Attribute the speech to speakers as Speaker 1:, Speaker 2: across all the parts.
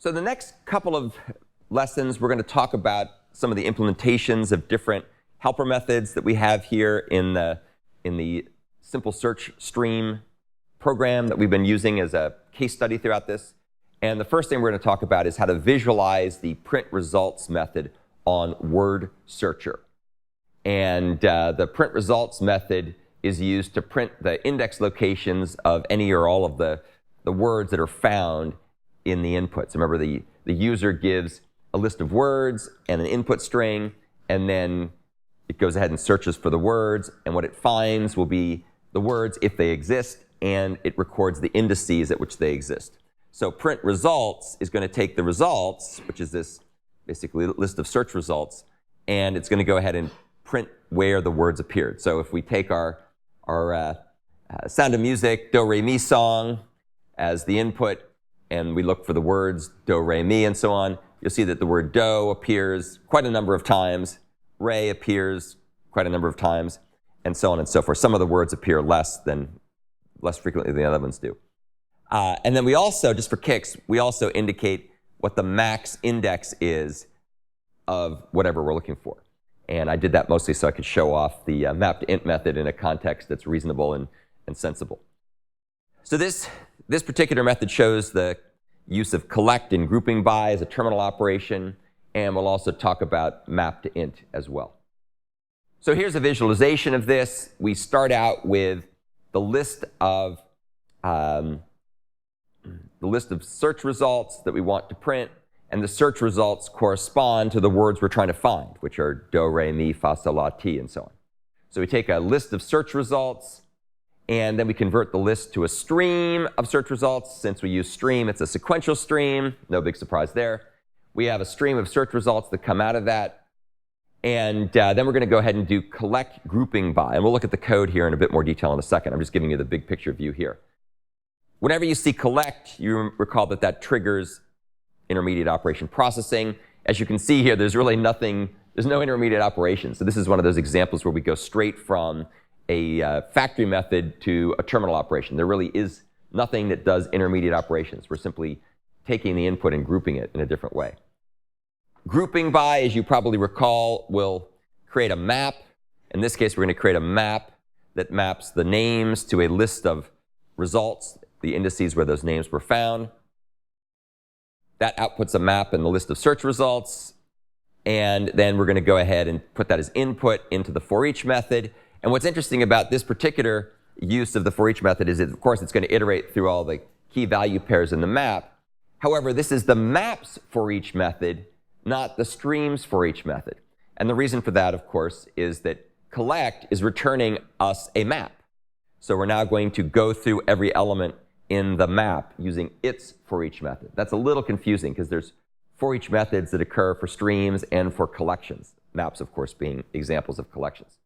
Speaker 1: So the next couple of lessons, we're going to talk about some of the implementations of different helper methods that we have here in the simple search stream program that we've been using as a case study throughout this. And the first thing we're going to talk about is how to visualize the print results method on WordSearcher. And the print results method is used to print the index locations of any or all of the words that are found in the inputs. Remember, the user gives a list of words and an input string, and then it goes ahead and searches for the words, and what it finds will be the words if they exist, and it records the indices at which they exist. So print results is going to take the results, which is this basically list of search results, and it's going to go ahead and print where the words appeared. So if we take our Sound of Music do re mi song as the input, and we look for the words do re mi and so on, you'll see that the word do appears quite a number of times, re appears quite a number of times, and so on and so forth. Some of the words appear less frequently than the other ones do. And then we also, just for kicks, we also indicate what the max index is of whatever we're looking for. And I did that mostly so I could show off the map to int method in a context that's reasonable and sensible. So this particular method shows the use of collect and grouping by as a terminal operation, and we'll also talk about map to int as well. So here's a visualization of this. We start out with the list of search results that we want to print, and the search results correspond to the words we're trying to find, which are do, re, mi, fa, sol, la, ti, and so on. So we take a list of search results, and then we convert the list to a stream of search results. Since we use stream, it's a sequential stream. No big surprise there. We have a stream of search results that come out of that. And then we're going to go ahead and do collect grouping by. And we'll look at the code here in a bit more detail in a second. I'm just giving you the big picture view here. Whenever you see collect, you recall that that triggers intermediate operation processing. As you can see here, there's really nothing, there's no intermediate operation. So this is one of those examples where we go straight from a factory method to a terminal operation. There really is nothing that does intermediate operations. We're simply taking the input and grouping it in a different way. Grouping by, as you probably recall, will create a map. In this case, we're going to create a map that maps the names to a list of results, the indices where those names were found. That outputs a map in the list of search results. And then we're going to go ahead and put that as input into the forEach method. And what's interesting about this particular use of the forEach method is that, of course, it's going to iterate through all the key value pairs in the map. However, this is the maps forEach method, not the streams forEach method. And the reason for that, of course, is that collect is returning us a map. So we're now going to go through every element in the map using its forEach method. That's a little confusing because there's forEach methods that occur for streams and for collections. Maps, of course, being examples of collections.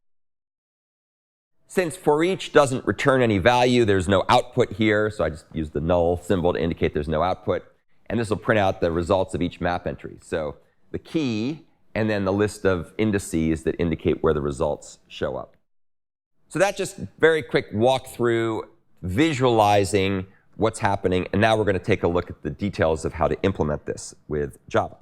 Speaker 1: Since forEach doesn't return any value, there's no output here, so I just use the null symbol to indicate there's no output. And this will print out the results of each map entry. So the key, and then the list of indices that indicate where the results show up. So that's just very quick walkthrough, visualizing what's happening. And now we're going to take a look at the details of how to implement this with Java.